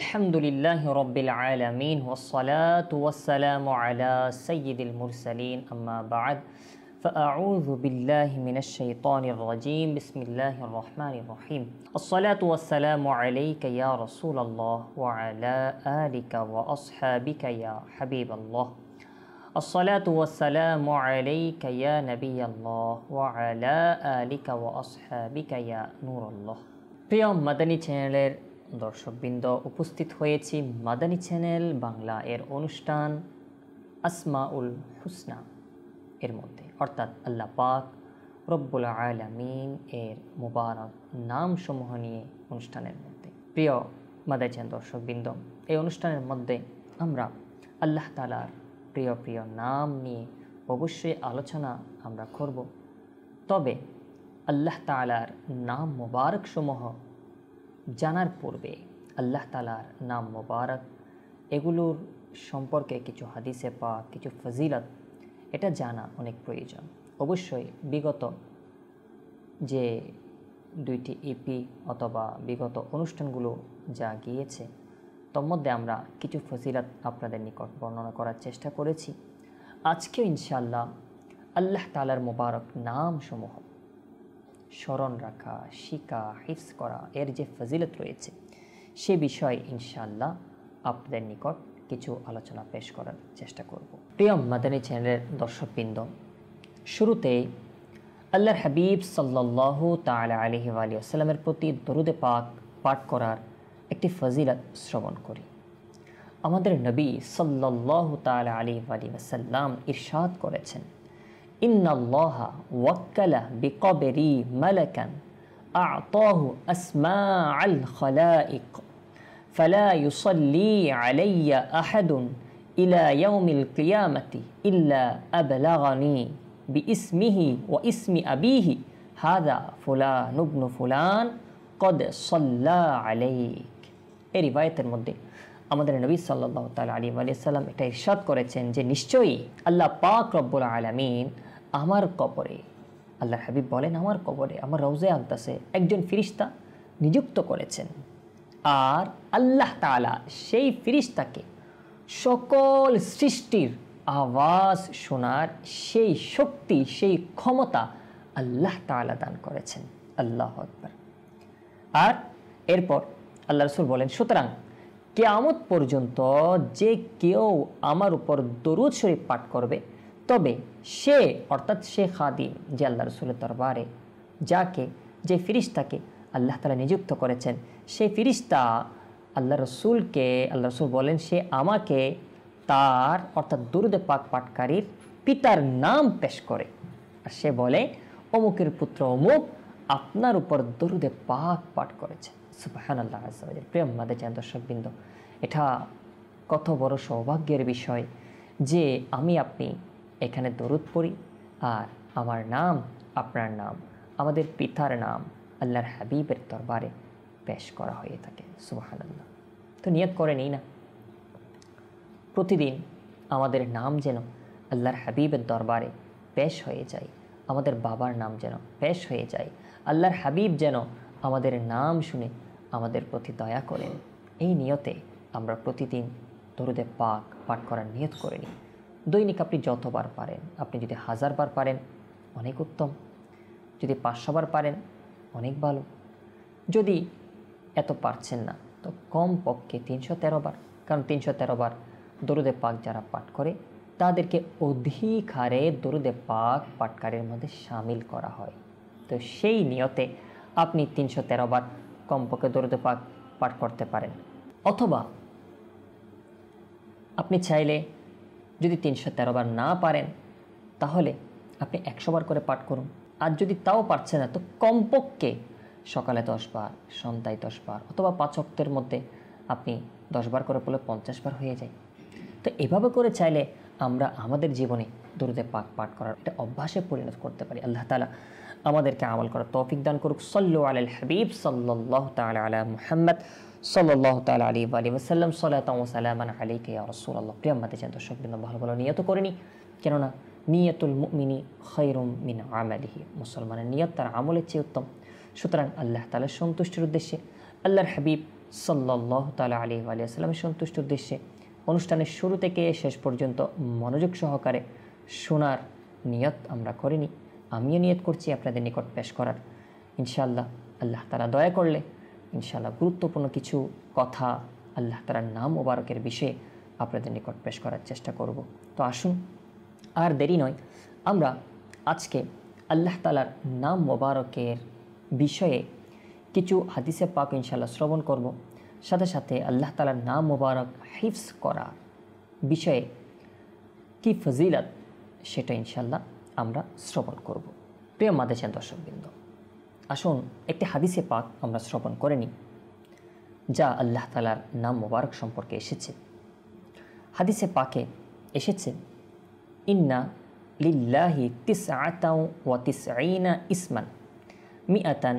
আলহামদুলিল্লাহি রাব্বিল আলামিন ওয়াসসালাতু ওয়াসসালামু আলা সাইয়্যিদিল মুরসালিন আম্মা বা'দ فأعوذ بالله من الشيطان الرجيم بسم الله الرحمن الرحيم الصلاة والسلام عليك يا رسول الله وعلى آلك وأصحابك يا حبيب الله الصلاة والسلام عليك يا نبي الله وعلى آلك وأصحابك يا نور الله প্রিয় মাদানী চ্যানেলের দর্শকবৃন্দ, উপস্থিত হয়েছি মাদানী চ্যানেল বাংলা এর অনুষ্ঠান আসমাউল হুসনা এর মধ্যে, অর্থাৎ আল্লাহ পাক রব্বুল আলামিন এর মুবারক নামসমূহ নিয়ে অনুষ্ঠানের মধ্যে। প্রিয় মাদানী চ্যানেল দর্শকবৃন্দ, এই অনুষ্ঠানের মধ্যে আমরা আল্লাহ তাআলার প্রিয় প্রিয় নাম নিয়ে অবশ্যই আলোচনা আমরা করব। তবে আল্লাহ তাআলার নাম মুবারকসমূহ জানার পূর্বে আল্লাহ তাআলার নাম মুবারক এগুলোর সম্পর্কে কিছু হাদিসে পাক, কিছু ফজিলত এটা জানা অনেক প্রয়োজন। অবশ্যই বিগত যে দুইটি ইপি অথবা বিগত অনুষ্ঠানগুলো যা গিয়েছে তার মধ্যে আমরা কিছু ফজিলত আপনাদের নিকট বর্ণনা করার চেষ্টা করেছি। আজকেও ইনশাআল্লাহ আল্লাহ তাআলার মুবারক নামসমূহ স্মরণ রাখা, শিখা, হিফজ করা এর যে ফজিলত রয়েছে সে বিষয়ে ইনশাআল্লাহ আপনাদের নিকট কিছু আলোচনা পেশ করার চেষ্টা করব। প্রিয় মাদানী চ্যানেলের দর্শকবৃন্দ, শুরুতেই আল্লাহর হাবিব সাল্লাল্লাহু তাআলা আলাইহি ওয়া সাল্লামের প্রতি দরুদে পাক পাঠ করার একটি ফজিলত শ্রবণ করি। আমাদের নবী সাল্লাল্লাহু তাআলা আলাইহি ওয়া সাল্লাম ইরশাদ করেছেন, ইন্নাল্লাহা ওয়াক্কালা বিকবরি মালাকান আ'তাহু আসমাআল খালাইক ফালা ইউসাল্লি আলাইয়া আহাদুন ইলা ইয়াউমিল কিয়ামাতি ইল্লা আবলাগানি বিইসমিহি ওয়া ইসমি আবিহি হাযা ফুলান ইবনু ফুলান কদ সাল্লা আলাইক। এই রিওয়ায়াতের মধ্যে আমাদের নবী সাল্লাল্লাহু তাআলা আলাইহি ওয়া সাল্লাম এটা ইরশাদ করেছেন যে নিশ্চয়ই আল্লাহ পাক রব্বুল আলামিন আমার কবরে, আল্লাহর হাবিব বলেন আমার কবরে, আমার রওজায়ে আকদাসে একজন ফেরেশতা নিযুক্ত করেছেন। আর আল্লাহ তাআলা সেই ফেরেশতাকে সকল সৃষ্টির আওয়াজ শোনার সেই শক্তি, সেই ক্ষমতা আল্লাহ তাআলা দান করেছেন। আল্লাহু আকবার। আর এরপর আল্লাহ রাসূল বলেন, সুতরাং কিয়ামত পর্যন্ত যে কেউ আমার উপর দরুদ শরীফ পাঠ করবে, তবে সে অর্থাৎ সে খাদিম যে আল্লাহ রাসূলের দরবারে যাকে, যে ফেরেশতাকে আল্লাহ তাআলা নিযুক্ত করেছেন, সেই ফেরেশতা আল্লাহ রাসূলকে, আল্লাহ রাসূল বলেন সে আমাকে তার অর্থাৎ দরুদে পাক পাঠকারীর পিতার নাম পেশ করে। আর সে বলে, অমুকের পুত্র অমুক আপনার উপর দরুদে পাক পাঠ করেছে। সুবহানাল্লাহ আযজা ওয়া জাল। প্রিয় মাদানী চ্যানেল দর্শকবৃন্দ, এটা কত বড় সৌভাগ্যের বিষয় যে আমি আপনি এখানে দরুদ পড়ি আর আমার নাম, আপনার নাম, আমাদের পিতার নাম আল্লাহর হাবিবের দরবারে পেশ করা হয়ে থাকে। সুবহানাল্লাহ। তো নিয়ত করে নিই না, প্রতিদিন আমাদের নাম যেন আল্লাহর হাবিবের দরবারে পেশ হয়ে যায়, আমাদের বাবার নাম যেন পেশ হয়ে যায়, আল্লাহর হাবিব যেন আমাদের নাম শুনে আমাদের প্রতি দয়া করেন। এই নিয়তে আমরা প্রতিদিন দরুদে পাক পাঠ করার নিয়ত করে নিই। দৈনিক আপনি যতবার পারেন, আপনি যদি 1000 বার পারেন অনেক উত্তম, যদি 500 বার পারেন অনেক ভালো, যদি এত পারছেন না তো কমপক্ষে 313 বার, কারণ 313 বার দরুদে পাক যারা পাঠ করে তাদেরকে অধিক হারে দরুদে পাক পাঠকারের মধ্যে শামিল করা হয়। তো সেই নিয়তে আপনি 313 বার কমপক্ষে দরুদে পাক পাঠ করতে পারেন। অথবা আপনি চাইলে যদি 313 বার না পারেন তাহলে আপনি 100 বার করে পাঠ করুন। আর যদি তাও পারছেন না তো কমপক্ষে সকালে 10 বার, সন্ধ্যায় 10 বার, অথবা 5 ওয়াক্তের মধ্যে আপনি 10 বার করে পড়লে 50 বার হয়ে যায়। তো এভাবে করে চাইলে আমরা আমাদের জীবনে দরুদে পাক পাঠ করার একটা অভ্যাসে পরিণত করতে পারি। আল্লাহ তাআলা আমাদেরকে আমল করার তৌফিক দান করুক। সাল্লু আলাল হাবিব সাল্লাল্লাহু তাআলা আলা মুহাম্মদ সাল্লাল্লাহু তাআলা আলাইহি ওয়া সাল্লাম সালাতান ওয়া সালামান আলাইকা ইয়া রাসূলুল্লাহ। প্রিয় মাদানী চ্যানেল দর্শকবৃন্দ, ভালো ভালো নিয়ত করে নিই, কেননা নিয়তুল মুমিনি খায়রুম মিন আমালিহি, মুসলমানের নিয়ত তার আমলের চেয়ে উত্তম। সুতরাং আল্লাহ তাআলার সন্তুষ্টির উদ্দেশ্যে আল্লাহর হাবিব সাল্লাল্লাহু তাআলা আলাইহি ওয়া সাল্লামের সন্তুষ্ট উদ্দেশ্যে অনুষ্ঠানের শুরু থেকে শেষ পর্যন্ত মনোযোগ সহকারে শোনার নিয়ত আমরা করিনি। আমিও নিয়ত করছি আপনাদের নিকট পেশ করার। ইনশাআল্লাহ আল্লাহ তাআলা দয়া করলে ইনশাআল্লাহ গুরুত্বপূর্ণ কিছু কথা আল্লাহ তাআলার নাম মোবারকের বিষয়ে আপনাদের নিকট পেশ করার চেষ্টা করব। তো আসুন আর দেরি নয়, আমরা আজকে আল্লাহ তাআলার নাম মোবারকের বিষয়ে কিছু হাদিসে পাক ইনশাআল্লাহ শ্রবণ করব। সাথে সাথে আল্লাহ তাআলার নাম মোবারক হিফজ করা বিষয়ে কি ফজিলত সেটা ইনশাআল্লাহ আমরা শ্রবণ করব। প্রিয় মাদেশের দর্শকবৃন্দ, আসুন একটি হাদিসে পাক আমরা শ্রবণ করে নিই যা আল্লাহ তাআলার নাম মোবারক সম্পর্কে এসেছে। হাদিসে পাকে এসেছে, ইন্না লিল্লাহি তিসআতাও ওয়া তিসঈনা ইসমান মিআতান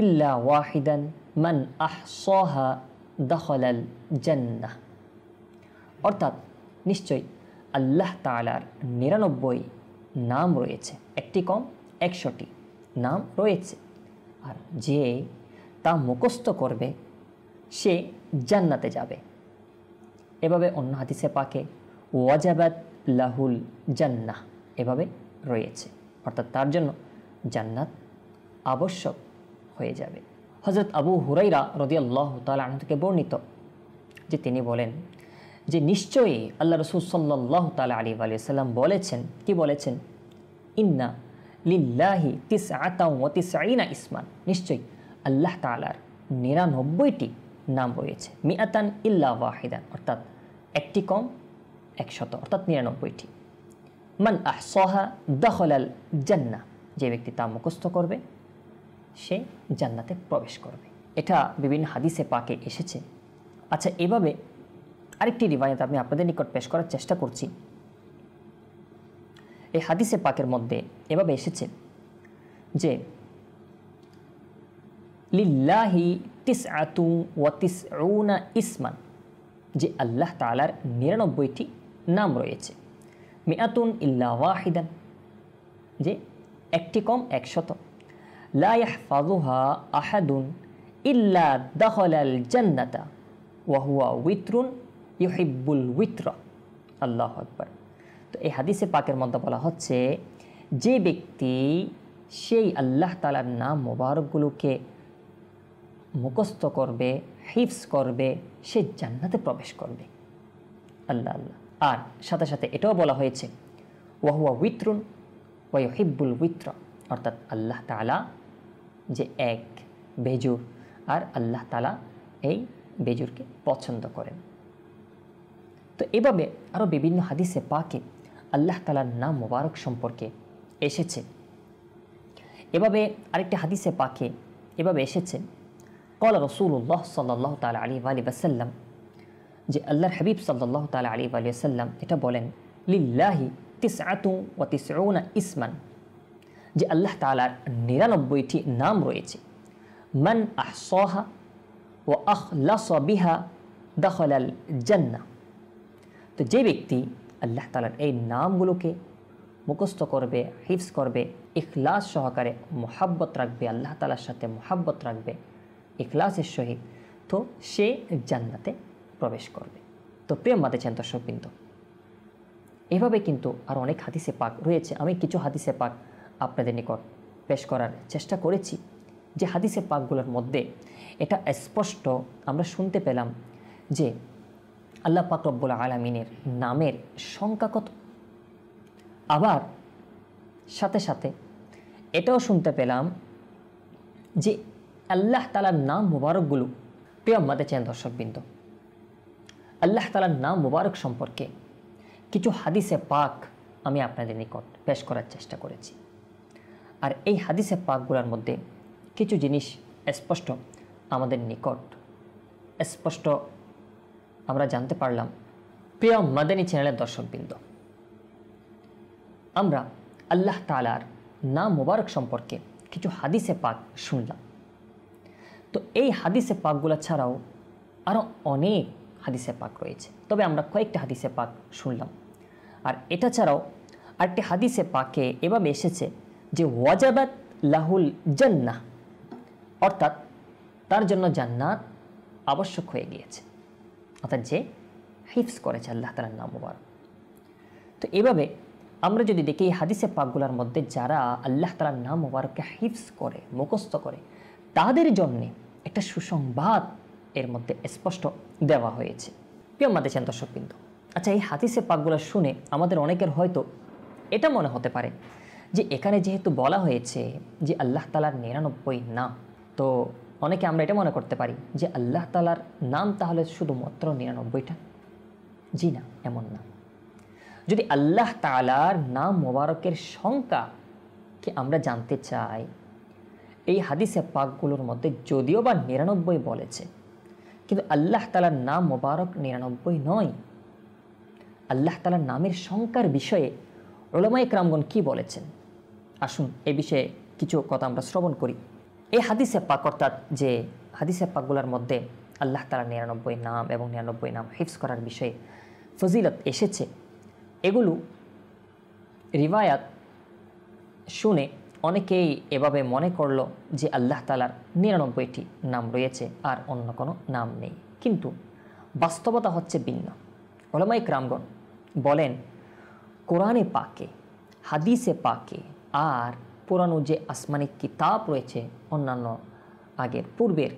ইল্লা ওয়াহিদান মান আহসাহা দাখালাল জান্নাহ। অর্থাৎ নিশ্চয়ই আল্লাহ তাআলার 99 নাম রয়েছে, একটি কম 100টি নাম রয়েছে, আর যে তা মুখস্থ করবে সে জান্নাতে যাবে। এভাবে অন্য হাদিসে পাকে ওয়াজাবাত লাহুল জান্নাহ এভাবে রয়েছে, অর্থাৎ তার জন্য জান্নাত আবশ্যক হয়ে যাবে। হযরত আবু হুরাইরা রাদিয়াল্লাহু তাআলা আনহু থেকে বর্ণিত যে তিনি বলেন যে নিশ্চয়ই আল্লাহ রাসূল সাল্লাল্লাহু তাআলা আলাইহি ওয়া সাল্লাম বলেছেন, কি বলেছেন, ইন্না লিল্লাহি তিসআতাও ওয়া তিসঈনা ইসমান, নিশ্চয়ই আল্লাহ তাআলার 99টি নাম রয়েছে, মিআতান ইল্লা ওয়াহিদান, অর্থাৎ একটি কম 100, অর্থাৎ 99টি। মান আহসাহা দাখালাল জান্নাহ, যে ব্যক্তি তা মুখস্থ করবে সে জান্নাতে প্রবেশ করবে। এটা বিভিন্ন হাদিসে পাকে এসেছে। আচ্ছা, এভাবে আরেকটি রিওয়ায়াত আমি আপনাদের নিকট পেশ করার চেষ্টা করছি। এই হাদিসে পাকের মধ্যে এভাবে এসেছে যে লিল্লাহি তিসআতু ওয়া তিসউনা ইসমান, যে আল্লাহ তাআলার 99টি নাম রয়েছে, মিআতুন ইল্লা ওয়াহিদান, যে একটি কম 100, লা ইয়াহফাযুহা আহাদুন ইল্লা দাখালাল জান্নাতা ওয়া হুয়া উইত্রুন ইউহিব্বুল উইত্রা। আল্লাহু আকবার। তো এই হাদিসে পাকের মধ্যে বলা হচ্ছে যে ব্যক্তি সেই আল্লাহ তাআলার নাম মোবারকগুলোকে মুখস্থ করবে, হিফজ করবে, সে জান্নাতে প্রবেশ করবে। আল্লাহ আল্লাহ। আর সাথে সাথে এটাও বলা হয়েছে ওয়া হুয়া উইত্রুন ওয়া ইউহিব্বুল উইত্রা, অর্থাৎ আল্লাহ তাআলা যে এক বেজুর, আর আল্লাহ তাআলা এই বেজুরকে পছন্দ করেন। তো এভাবে আরও বিভিন্ন হাদিসে পাকে আল্লাহ তাআলার নাম মোবারক সম্পর্কে এসেছে। এভাবে আরেকটি হাদিসে পাকে এভাবে এসেছে, ক্বালা রাসূলুল্লাহ সাল্লাল্লাহু তাআলা আলাইহি ওয়া সাল্লাম, যে আল্লাহর হাবিব সাল্লাল্লাহু তাআলা আলাইহি ওয়া সাল্লাম এটা বলেন, লিল্লাহি তিসআতু ওয়া তিসউনা ইসমান, যে আল্লাহ তাআলার 99টি নাম রয়েছে, মান আহসাহা ওয়া আখলাসা বিহা দাখালাল জান্নাহ। তো যে ব্যক্তি আল্লাহ তাআলার এই নামগুলোকে মুখস্থ করবে, হিফজ করবে, ইখলাস সহকারে মোহাব্বত রাখবে, আল্লাহ তাআলার সাথে মোহাব্বত রাখবে ইখলাসের সহিত, তো সে জান্নাতে প্রবেশ করবে। তো প্রিয় মাদেশের দর্শকবৃন্দ, এভাবে কিন্তু আর অনেক হাদিসে পাক রয়েছে। আমি কিছু হাদিসে পাক আপনাদের নিকট পেশ করার চেষ্টা করেছি, যে হাদিসে পাকগুলোর মধ্যে এটা স্পষ্ট আমরা শুনতে পেলাম যে আল্লাহ পাক রব্বুল আলামিনের নামের সংখ্যা কত। আবার সাথে সাথে এটাও শুনতে পেলাম যে আল্লাহ তাআলার নাম মুবারকগুলো, প্রিয় মাদেশের দর্শকবৃন্দ, আল্লাহ তাআলার নাম মুবারক সম্পর্কে কিছু হাদিসে পাক আমি আপনাদের নিকট পেশ করার চেষ্টা করেছি। আর এই হাদিসে পাকগুলোর মধ্যে কিছু জিনিস স্পষ্ট আমাদের নিকট স্পষ্ট আমরা জানতে পারলাম। প্রিয় মাদানী চ্যানেলের দর্শকবৃন্দ, আমরা আল্লাহ তাআলার নাম মুবারক সম্পর্কে কিছু হাদিসে পাক শুনলাম। তো এই হাদিসে পাকগুলো ছাড়াও আরও অনেক হাদিসে পাক রয়েছে, তবে আমরা কয়েকটা হাদিসে পাক শুনলাম। আর এটা ছাড়াও আরেকটি হাদিসে পাকে এভাবে এসেছে যে ওয়াজাবাত লাহুল জান্নাহ, অর্থাৎ তার জন্য জান্নাত আবশ্যক হয়ে গিয়েছে, অর্থাৎ যে হিফজ করেছে আল্লাহ তাআলার নাম মুবারক। তো এভাবে আমরা যদি দেখি হাদিসে পাকগুলোর মধ্যে যারা আল্লাহ তাআলার নাম মুবারককে হিফজ করে, মুখস্থ করে, তাদের জন্যে একটা সুসংবাদ এর মধ্যে স্পষ্ট দেওয়া হয়েছে। প্রিয় মাদেশেন দর্শকবৃন্দ, আচ্ছা, এই হাদিসে পাকগুলো শুনে আমাদের অনেকের হয়তো এটা মনে হতে পারে যে এখানে যেহেতু বলা হয়েছে যে আল্লাহ তাআলার 99 নাম, তো অনেকে আমরা এটা মনে করতে পারি যে আল্লাহ তাআলার নাম তাহলে শুধুমাত্র 99টা। জি না, এমন না। যদি আল্লাহ তাআলার নাম মোবারকের সংখ্যাকে আমরা জানতে চাই, এই হাদিসে পাকগুলোর মধ্যে যদিও বা 99 বলেছে, কিন্তু আল্লাহ তাআলার নাম মোবারক 99 নয়। আল্লাহ তাআলার নামের সংখ্যার বিষয়ে উলামায়ে কেরামগণ কি বলেছেন, আসুন এই বিষয়ে কিছু কথা আমরা শ্রবণ করি। এই হাদিসে পাক, অর্থাৎ যে হাদিসে পাকগুলোর মধ্যে আল্লাহ তাআলার 99 নাম এবং 99 নাম হিফজ করার বিষয়ে ফজিলত এসেছে, এগুলো রিওয়ায়াত শুনে অনেকেই এভাবে মনে করলো যে আল্লাহ তাআলার 99টি নাম রয়েছে আর অন্য কোনো নাম নেই। কিন্তু বাস্তবতা হচ্ছে ভিন্ন। উলামায়ে কেরামগণ বলেন, কোরআনে পাকে, হাদিসে পাকে আর পুরানো যে আসমানি কিতাব রয়েছে, অন্যান্য আগের পূর্বের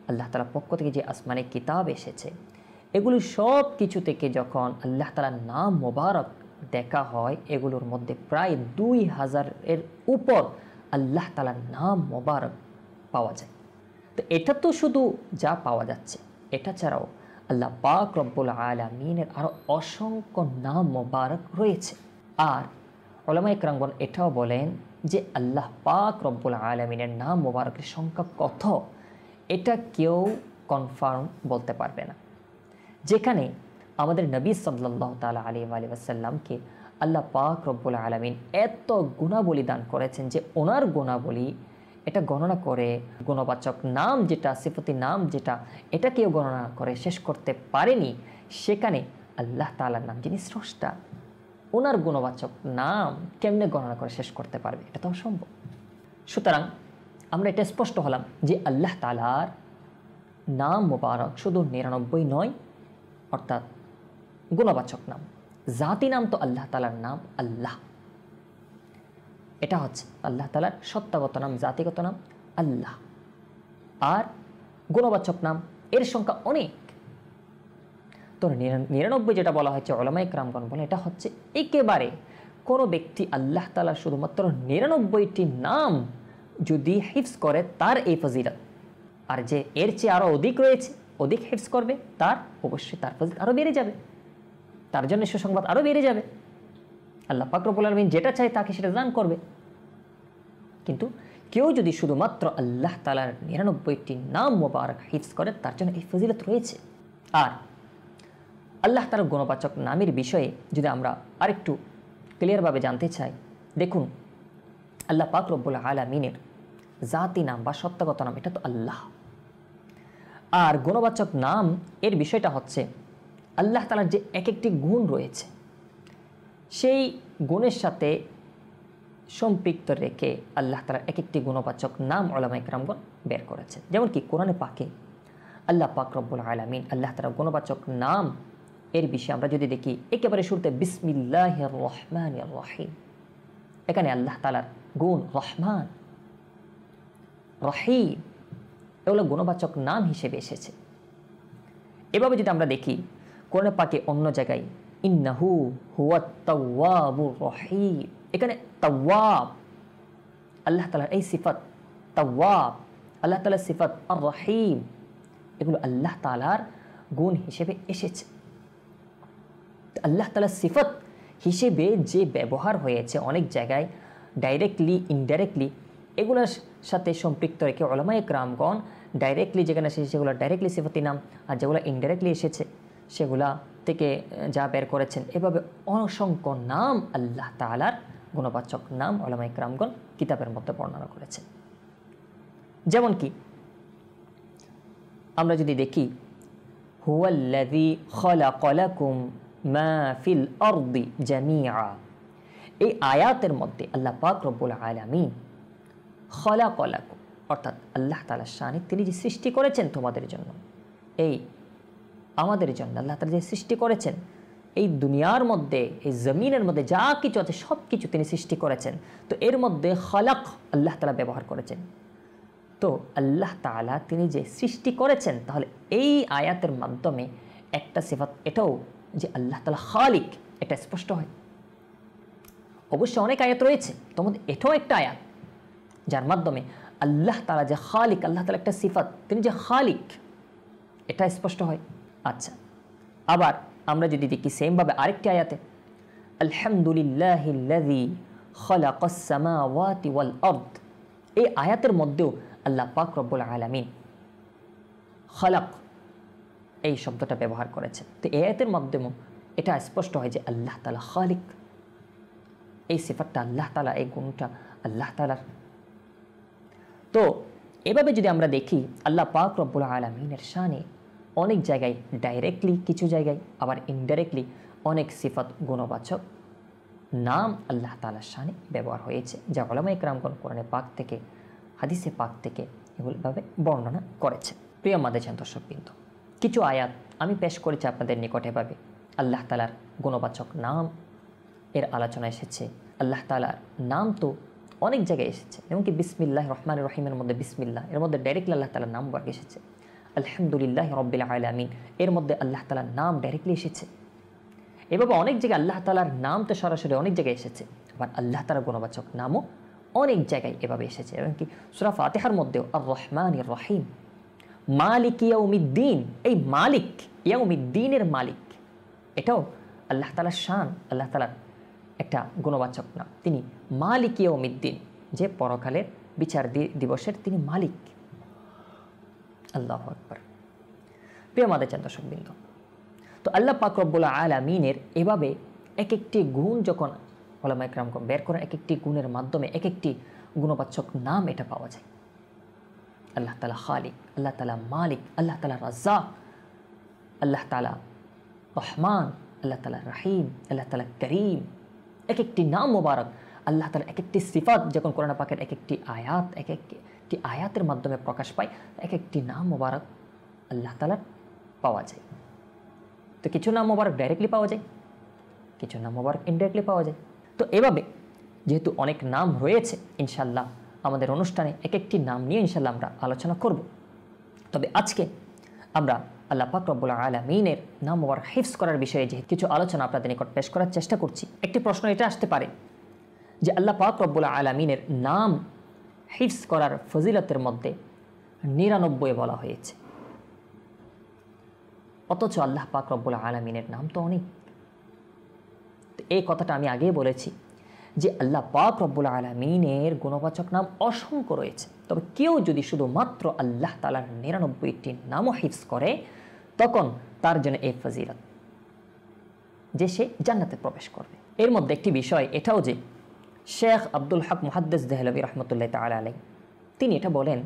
আল্লাহ তাআলার পক্ষ থেকে যে আসমানি কিতাব এসেছে, এগুলি সব কিছু থেকে যখন আল্লাহ তাআলার নাম মোবারক দেখা হয়, এগুলোর মধ্যে প্রায় 2000-এর উপর আল্লাহ তাআলার নাম মোবারক পাওয়া যায়। তো এটা তো শুধু যা পাওয়া যাচ্ছে, এটা ছাড়াও আল্লাহ পাক রব্বুল আলামিনের আরও অসংখ্য নাম মোবারক রয়েছে। আর উলামায়ে কেরামগণ এটাও বলেন যে আল্লাহ পাক রব্বুল আলামিনের নাম মোবারকের সংখ্যা কত, এটা কেউ কনফার্ম বলতে পারবে না। যেখানে আমাদের নবী সাল্লাল্লাহু তাআলা আলাইহি ওয়া সাল্লামকে আল্লাহ পাক রব্বুল আলামিন এত গুণাবলী দান করেছেন যে ওনার গুণাবলী এটা গণনা করে, গুণবাচক নাম যেটা, সিফতি নাম যেটা, এটা কেউ গণনা করে শেষ করতে পারেনি। সেখানে আল্লাহ তাআলার নাম, যিনি স্রষ্টা, ওনার গুণবাচক নাম কেমনে গণনা করে শেষ করতে পারবে? এটা তো অসম্ভব। সুতরাং আমরা এটা স্পষ্ট হলাম যে আল্লাহ তাআলার নাম মুবারক শুধু 99 নয়, অর্থাৎ গুণবাচক নাম। জাতি নাম তো আল্লাহ তাআলার নাম আল্লাহ, এটা হচ্ছে আল্লাহ তাআলার সত্তাগত নাম, জাতিগত নাম আল্লাহ। আর গুণবাচক নাম এর সংখ্যা অনেক। তো 99 যেটা বলা হয়েছে, উলামায়ে কেরামগণ বলে এটা হচ্ছে একেবারে কোনো ব্যক্তি আল্লাহ তাআলার শুধুমাত্র 99টি নাম যদি হিফজ করে তার এই ফজিলত, আর যে এর চেয়ে আরও অধিক রয়েছে, অধিক হিফজ করবে, তার অবশ্যই তার ফজিলত আরও বেড়ে যাবে, তার জন্য সুসংবাদ আরও বেড়ে যাবে। আল্লাহ পাক রব্বুল আলামিন যেটা চায় তাকে সেটা দান করবে। কিন্তু কেউ যদি শুধুমাত্র আল্লাহ তাআলার 99টি নাম মোবারক হিফজ করে, তার জন্য এই ফজিলত রয়েছে। আর আল্লাহ তাআলার গুণবাচক নামের বিষয়ে যদি আমরা আরেকটু ক্লিয়ারভাবে জানতে চাই, দেখুন আল্লাহ পাক রব্বুল আলামিনের জাতি নাম বা সত্তাগত নাম এটা তো আল্লাহ। আর গুণবাচক নাম এর বিষয়টা হচ্ছে আল্লাহ তাআলার যে এক একটি গুণ রয়েছে, সেই গুণের সাথে সম্পৃক্ত রেখে আল্লাহ তাআলার এক একটি গুণবাচক নাম উলামায়ে কেরামগণ বের করেছেন। যেমন কি কোরআনে পাকে আল্লাহ পাক রব্বুল আলামিন আল্লাহ তাআলার গুণবাচক নাম এর বিষয়ে আমরা যদি দেখি, একেবারে শুরুতে বিসমিল্লাহির রহমানির রহিম, এখানে আল্লাহ তাআলার গুণ রহমান, রহিম, এগুলো গুণবাচক নাম হিসেবে এসেছে। এভাবে যদি আমরা দেখি কোরআনে পাকে অন্য জায়গায় ইন্নাহু হুয়াত তাওয়াবুর রহিম, এখানে তাওয়াব আল্লাহ তাআলার এই সিফাত তাওয়াব, আল্লাহ তাআলার সিফাত আর রহিম, এগুলো আল্লাহ তাআলার গুণ হিসেবে এসেছে। আল্লাহ তাআলার সিফাত হিসেবে যে ব্যবহার হয়েছে অনেক জায়গায় ডাইরেক্টলি, ইনডাইরেক্টলি, এগুলোর সাথে সম্পৃক্ত রেখে উলামায়ে কেরামগণ ডাইরেক্টলি যেখানে এসেছে সেগুলো ডাইরেক্টলি সিফাতি নাম, আর যেগুলো ইনডাইরেক্টলি এসেছে সেগুলা থেকে যা বের করেছেন। এভাবে অসংখ্য নাম আল্লাহ তাআলার গুণবাচক নাম উলামায়ে কেরামগণ কিতাবের মধ্যে বর্ণনা করেছেন। যেমন কি আমরা যদি দেখি হুয়াল্লাযী খালাকা লাকুম মা ফিল আরদি জামিআ, এই আয়াতের মধ্যে আল্লাহ পাক রব্বুল আলামিন খালাকা লাকুম, অর্থাৎ আল্লাহ তাআলার শানে তিনি যে সৃষ্টি করেছেন তোমাদের জন্য, এই আমাদের জন্য আল্লাহ তাআলা যে সৃষ্টি করেছেন, এই দুনিয়ার মধ্যে, এই জমিনের মধ্যে যা কিছু আছে সব কিছু তিনি সৃষ্টি করেছেন। তো এর মধ্যে খালাক আল্লাহ তাআলা ব্যবহার করেছেন। তো আল্লাহ তাআলা তিনি যে সৃষ্টি করেছেন, তাহলে এই আয়াতের মাধ্যমে একটা সিফাত এটাও যে আল্লাহ তাআলা খালিক, এটা স্পষ্ট হয়। অবশ্যই অনেক আয়াত রয়েছে, তোর মধ্যে এটাও একটা আয়াত যার মাধ্যমে আল্লাহ তাআলা যে খালিক, আল্লাহ তাআলা একটা সিফাত, তিনি যে খালিক, এটা স্পষ্ট হয়। আচ্ছা, আবার আমরা যদি দেখি সেমভাবে আরেকটি আয়াতে, আলহামদুলিল্লাহিল্লাযী খালাকাস সামাওয়াতি ওয়াল আরদ, এই আয়াতের মধ্যেও আল্লাহ পাক রব্বুল আলামিন খালাক এই শব্দটা ব্যবহার করেছেন। তো এই আয়াতের মাধ্যমে এটা স্পষ্ট হয় যে আল্লাহ তাআলা খালিক, এই সিফাতটা আল্লাহ তাআলা, এই গুণটা আল্লাহ তাআলার। তো এভাবে যদি আমরা দেখি আল্লাহ পাক রব্বুল আলামিনের শানে অনেক জায়গায় ডাইরেক্টলি, কিছু জায়গায় আবার ইনডাইরেক্টলি অনেক সিফাত গুণবাচক নাম আল্লাহ তাআলার শানে ব্যবহার হয়েছে, যা উলামায়ে কেরামগণ কোরআনে পাক থেকে, হাদিসে পাক থেকে এগুলোভাবে বর্ণনা করেছে। প্রিয় মাদেজান দর্শকবৃন্দ, কিছু আয়াত আমি পেশ করেছি আপনাদের নিকটে। এভাবে আল্লাহ তাআলার গুণবাচক নাম এর আলোচনা এসেছে। আল্লাহ তাআলার নাম তো অনেক জায়গায় এসেছে, এমনকি বিসমিল্লাহির রহমানির রহিমের মধ্যে বিসমিল্লাহ, এর মধ্যে ডাইরেক্টলি আল্লাহ তাআলার নাম বর্গ এসেছে। আলহামদুলিল্লাহি রাব্বিল আলামিন, এর মধ্যে আল্লাহ তাআলার নাম ডাইরেক্টলি এসেছে। এভাবে অনেক জায়গায় আল্লাহ তাআলার নাম তো সরাসরি অনেক জায়গায় এসেছে, আবার আল্লাহ তাআলার গুণবাচক নামও অনেক জায়গায় এভাবে এসেছে। এমনকি সূরা ফাতিহার মধ্যেও আর রহমানির রহিম, মালিক ইয়াউমিদ্দিন, এই মালিক ইয়াউমিদ্দিনের মালিক, এটাও আল্লাহ তাআলার শান, আল্লাহ তাআলার একটা গুণবাচক নাম। তিনি মালিক ইয়াউমিদ্দিন, যে পরকালের বিচার দিবসের তিনি মালিক। আল্লাহু আকবার। প্রিয় মাদেজান দর্শকবৃন্দ, তো আল্লাহ পাক রব্বুল আলামিনের এভাবে এক একটি গুণ যখন উলামায়ে কেরামগণ বের করেন, এক একটি গুণের মাধ্যমে এক একটি গুণবাচক নাম এটা পাওয়া যায়। আল্লাহ তাআলা খালিক, আল্লাহ তাআলা মালিক, আল্লাহ তাআলা রাজ্জাক, আল্লাহ তাআলা রহমান, আল্লাহ তাআলা রহিম, আল্লাহ তাআলা করিম, এক একটি নাম মোবারক, আল্লাহ তাআলা এক একটি সিফাত যখন কোরআন পাকের এক একটি আয়াত, এক একটি আয়াতের মাধ্যমে প্রকাশ পায়, এক একটি নাম মোবারক আল্লাহ তাআলার পাওয়া যায়। তো কিছু নাম মোবারক ডাইরেক্টলি পাওয়া যায়, কিছু নাম মোবারক ইনডাইরেক্টলি পাওয়া যায়। তো এভাবে যেহেতু অনেক নাম রয়েছে, ইনশাআল্লাহ আমাদের অনুষ্ঠানে এক একটি নাম নিয়ে ইনশাআল্লাহ আমরা আলোচনা করব। তবে আজকে আমরা আল্লাহ পাক রব্বুল আলামিনের নাম মোবারক হিফজ করার বিষয়ে যে কিছু আলোচনা আপনাদের নিকট পেশ করার চেষ্টা করছি। একটি প্রশ্ন এটা আসতে পারে যে আল্লাহ পাক রব্বুল আলামিনের নাম হিফজ করার ফজিলতের মধ্যে 99 বলা হয়েছে, অথচ আল্লাহ পাক রব্বুল আলামিনের নাম তো অনেক। তো এই কথাটা আমি আগেই বলেছি যে আল্লাহ পাক রব্বুল আলামিনের গুণবাচক নাম অসংখ্য রয়েছে। তবে কেউ যদি শুধুমাত্র আল্লাহ তাআলার 99টি নামও হিফজ করে, তখন তার জন্য এই ফজিলত যে সে জান্নাতে প্রবেশ করবে। এর মধ্যে একটি বিষয় এটাও যে শেখ আব্দুল হক মুহাদ্দিস দেহলভী রহমতুল্লাহ তাআলা আলাইহি তিনি এটা বলেন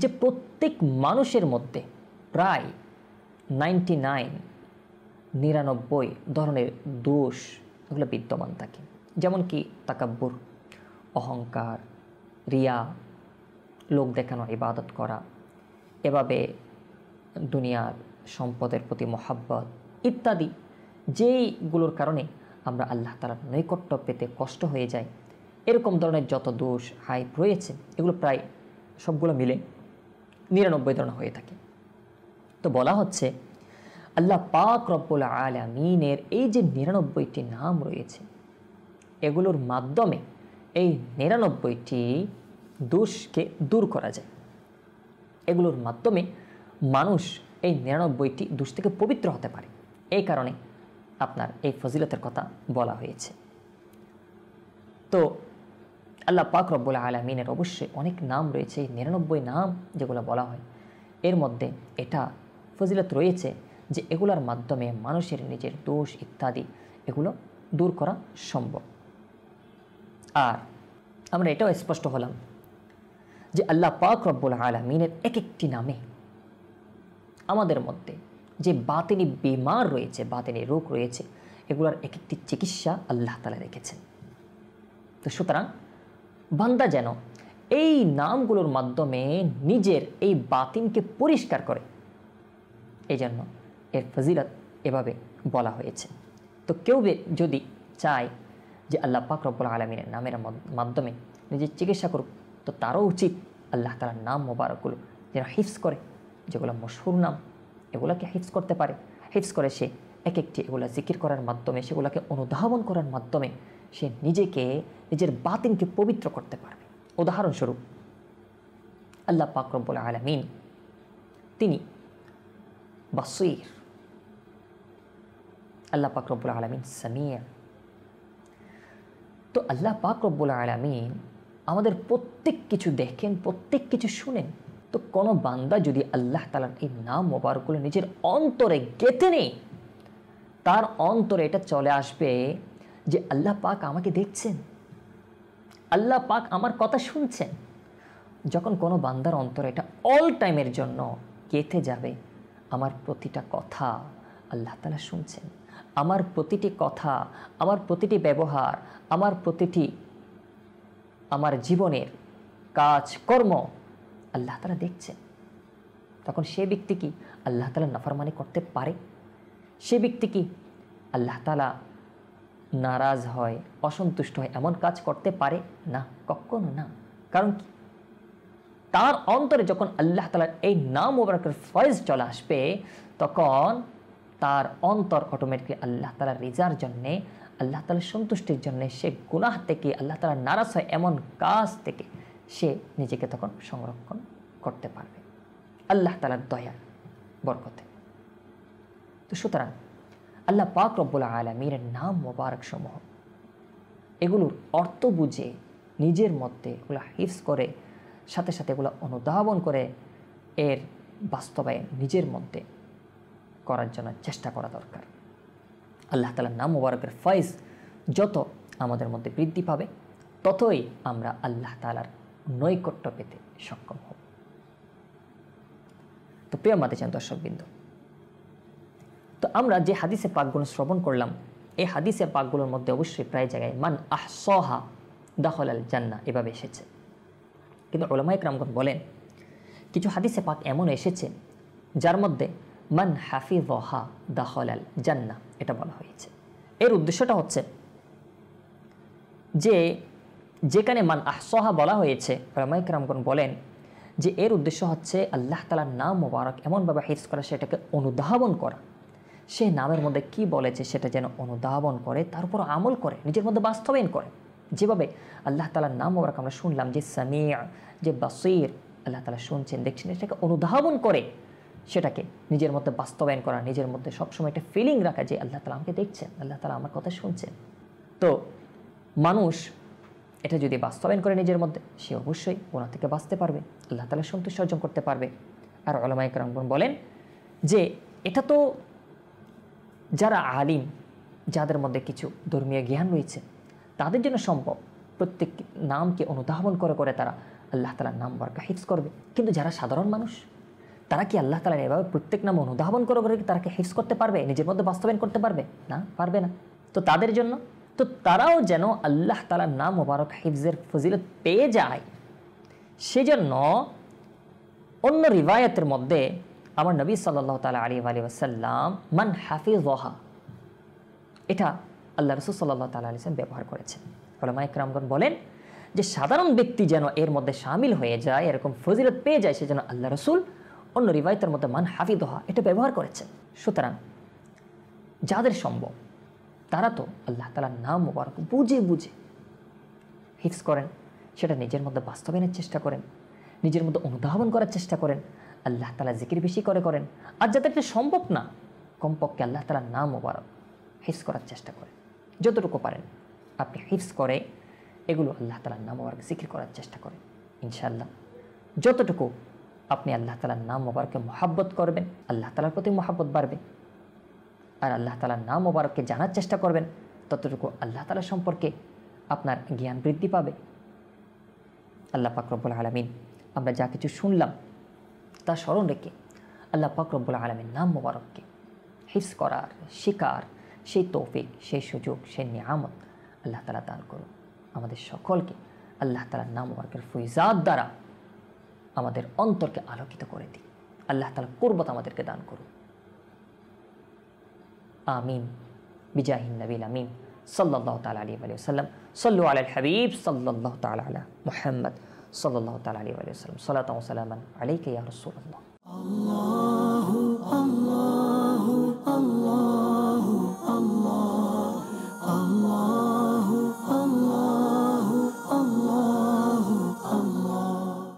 যে প্রত্যেক মানুষের মধ্যে প্রায় 99 ধরনের দোষ এগুলো বিদ্যমান থাকে, যেমন কি তাকাব্বুর, অহংকার, রিয়া, লোক দেখানো ইবাদত করা, এভাবে দুনিয়ার সম্পদের প্রতি মহাব্বত ইত্যাদি, যেইগুলোর কারণে আমরা আল্লাহ তাআলার নৈকট্য পেতে কষ্ট হয়ে যায়, এরকম ধরনের যত দোষ হাইপ রয়েছে এগুলো প্রায় সবগুলো মিলে 99 ধরনের হয়ে থাকে। তো বলা হচ্ছে আল্লাহ পাক রব্বুল আলামিনের এই যে 99টি নাম রয়েছে, এগুলোর মাধ্যমে এই 99টি দোষকে দূর করা যায়। এগুলোর মাধ্যমে মানুষ এই 99টি দোষ থেকে পবিত্র হতে পারে। এই কারণে আপনার এই ফজিলতের কথা বলা হয়েছে। তো আল্লাহ পাক রব্বুল আলামিনের অবশ্যই অনেক নাম রয়েছে, এই 99 নাম যেগুলো বলা হয় এর মধ্যে এটা ফজিলত রয়েছে যে এগুলোর মাধ্যমে মানুষের নিজের দোষ ইত্যাদি এগুলো দূর করা সম্ভব। আর আমরা এটাও স্পষ্ট হলাম যে আল্লাহ পাক রব্বুল আলামিনের এক একটি নামে আমাদের মধ্যে যে বাতিনি বিমার রয়েছে, বাতিনি রোগ রয়েছে, এগুলোর এক একটি চিকিৎসা আল্লাহ তাআলা রেখেছেন। তো সুতরাং বান্দা যেন এই নামগুলোর মাধ্যমে নিজের এই বাতিনকে পরিষ্কার করে, এই জন্য এর ফজিলত এভাবে বলা হয়েছে। তো কেউ যদি চায় যে আল্লাহ পাক রব্বুল আলামিনের নামের মাধ্যমে নিজের চিকিৎসা করুক, তো তারও উচিত আল্লাহ তাআলার নাম মোবারকগুলো যেন হিফজ করে, যেগুলো মশহুর নাম এগুলোকে হিফজ করতে পারে। হিফজ করে সে এক একটি এগুলো জিকির করার মাধ্যমে, সেগুলোকে অনুধাবন করার মাধ্যমে সে নিজের বাতিনকে পবিত্র করতে পারবে। উদাহরণস্বরূপ আল্লাহ পাক রব্বুল আলামিন তিনি বাসীর, আল্লাহ পাক রব্বুল আলামিন সামিয়া। তো আল্লাহ পাক রব্বুল আলামিন আমাদের প্রত্যেক কিছু দেখেন, প্রত্যেক কিছু শুনেন। তো কোনো বান্দা যদি আল্লাহ তাআলার এই নাম মোবারকগুলো নিজের অন্তরে গেঁথে নেয়, তার অন্তরে এটা চলে আসবে যে আল্লাহ পাক আমাকে দেখছেন, আল্লাহ পাক আমার কথা শুনছেন। যখন কোনো বান্দার অন্তরে এটা অল টাইমের জন্য গেঁথে যাবে, আমার প্রতিটা কথা আল্লাহ তাআলা শুনছেন, আমার প্রতিটি কথা, আমার প্রতিটি ব্যবহার, আমার জীবনের কাজকর্ম আল্লাহ তাআলা দেখছেন, তখন সে ব্যক্তি কি আল্লাহ তাআলা নাফরমানি করতে পারে? সে ব্যক্তি কি আল্লাহ তাআলা নারাজ হয়, অসন্তুষ্ট হয়, এমন কাজ করতে পারে না? কখনো না। কারণ কি? তার অন্তরে যখন আল্লাহ তাআলার এই নাম মোবারকের ফয়েজ চলে আসবে, তখন তার অন্তর অটোমেটিকলি আল্লাহ তাআলার রিজার জন্যে, আল্লাহ তাআলার সন্তুষ্টির জন্যে সে গুনাহ থেকে, আল্লাহ তাআলার নারাজ হয় এমন কাজ থেকে সে নিজেকে তখন সংরক্ষণ করতে পারবে আল্লাহ তাআলার দয়া বরকতে। তো সুতরাং আল্লাহ পাক রব্বুল আলামিনের নাম মোবারক সমূহ এগুলোর অর্থ বুঝে নিজের মধ্যে এগুলো হিফজ করে, সাথে সাথে এগুলো অনুধাবন করে এর বাস্তবায়ন নিজের মধ্যে করার জন্য চেষ্টা করা দরকার। আল্লাহ তাআলার নাম মোবারকের ফয়েজ যত আমাদের মধ্যে বৃদ্ধি পাবে, ততই আমরা আল্লাহ তাআলার নৈকট্য পেতে সক্ষম হব। তো প্রিয় মাদিজান দর্শকবৃন্দ, তো আমরা যে হাদিসে পাকগুলো শ্রবণ করলাম, এই হাদিসে পাকগুলোর মধ্যে অবশ্যই প্রায় জায়গায় মান আহসাহা দাখালাল জান্নাহ এভাবে এসেছে, কিন্তু উলামায়ে কেরামগণ বলেন কিছু হাদিসে পাক এমন এসেছে যার মধ্যে মান হাফিযাহা দাখালাল জান্নাহ এটা বলা হয়েছে। এর উদ্দেশ্যটা হচ্ছে যে যেখানে মান আহসাহা বলা হয়েছে, উলামায়ে কেরামগণ বলেন যে এর উদ্দেশ্য হচ্ছে আল্লাহ তাআলার নাম মোবারক এমনভাবে হিফজ করা, সেটাকে অনুধাবন করা, সে নামের মধ্যে কি বলেছে সেটা যেন অনুধাবন করে, তার উপর আমল করে, নিজের মধ্যে বাস্তবায়ন করে। যেভাবে আল্লাহ তাআলার নাম মোবারক আমরা শুনলাম যে সামিয়া, যে বাসীর, আল্লাহ তাআলা শুনছেন, দেখছেন, এটাকে অনুধাবন করে সেটাকে নিজের মধ্যে বাস্তবায়ন করা, নিজের মধ্যে সবসময় একটা ফিলিং রাখা যে আল্লাহ তাআলা আমাকে দেখছেন, আল্লাহ তাআলা আমার কথা শুনছেন। তো মানুষ এটা যদি বাস্তবায়ন করে নিজের মধ্যে, সে অবশ্যই গুনাহ থেকে বাঁচতে পারবে, আল্লাহ তাআলার সন্তুষ্টি অর্জন করতে পারবে। আর উলামায়ে কেরামগণ বলেন যে এটা তো যারা আলিম, যাদের মধ্যে কিছু ধর্মীয় জ্ঞান রয়েছে, তাদের জন্য সম্ভব প্রত্যেক নামকে অনুধাবন করে করে তারা আল্লাহ তাআলার নাম বরকা হিফজ করবে। কিন্তু যারা সাধারণ মানুষ, তারা কি আল্লাহ তাআলার এভাবে প্রত্যেক নাম অনুধাবন করে করে তারা কি হিফজ করতে পারবে, নিজের মধ্যে বাস্তবায়ন করতে পারবে? না, পারবে না। তো তাদের জন্য, তো তারাও যেন আল্লাহ তাআলার নাম মোবারক হিফজের ফজিলত পেয়ে যায়, সেজন্য অন্য রিওয়ায়াতের মধ্যে আমার নবী সাল্লাল্লাহু তাআলা আলাইহি ওয়াসাল্লাম মান হাফিযাহা এটা আল্লাহ রাসূল সাল্লাল্লাহু তাআলা আলাইহি ওয়াসাল্লাম ব্যবহার করেছেন। উলামায়ে কেরামগণ বলেন যে সাধারণ ব্যক্তি যেন এর মধ্যে শামিল হয়ে যায়, এরকম ফজিলত পেয়ে যায়, সেজন্য আল্লাহ রাসূল অন্য রিওয়ায়াতের মধ্যে মান হাফিযাহা এটা ব্যবহার করেছেন। সুতরাং যাদের সম্ভব তারা তো আল্লাহ তাআলার নাম মোবারক বুঝে বুঝে হিফজ করেন, সেটা নিজের মধ্যে বাস্তবায়নের চেষ্টা করেন, নিজের মধ্যে অনুধাবন করার চেষ্টা করেন, আল্লাহ তাআলা জিকির বেশি করে করেন। আর যাদের এটা সম্ভব না, কমপক্ষে আল্লাহ তাআলার নাম মোবারক হিফজ করার চেষ্টা করেন, যতটুকু পারেন আপনি হিফজ করে এগুলো আল্লাহ তাআলার নাম মোবারক জিকির করার চেষ্টা করেন। ইনশাআল্লাহ যতটুকু আপনি আল্লাহ তাআলার নাম মোবারককে মহাব্বত করবেন, আল্লাহ তাআলার প্রতি মহাব্বত বাড়বে। আর আল্লাহ তাআলার নাম মোবারককে জানার চেষ্টা করবেন, ততটুকু আল্লাহ তাআলা সম্পর্কে আপনার জ্ঞান বৃদ্ধি পাবে। আল্লাহ পাক রব্বুল আলামিন আমরা যা কিছু শুনলাম তা স্মরণ রেখে আল্লাহ পাক রব্বুল আলামিন নাম মোবারককে হিফজ করার, শিকার, সেই তৌফিক, সেই সুযোগ, সেই নিয়ামত আল্লাহ তাআলা দান করুন আমাদের সকলকে। আল্লাহ তাআলার নাম মোবারকের ফয়জাত দ্বারা আমাদের অন্তরকে আলোকিত করে দিন। আল্লাহ তাআলা কুরবত আমাদেরকে দান করুন। আমিন বিজাহিন নবীল আমিন সাল্লাল্লাহু তাআলা আলাইহি ওয়া সাল্লাম। সাল্লু আলাল হাবিব সাল্লাল্লাহু তাআলা আলা মুহাম্মদ সাল্লাল্লাহু তাআলা আলাইহি ওয়া সাল্লাম। সালাতাও সালামান আলাইকা ইয়া রাসূলুল্লাহ।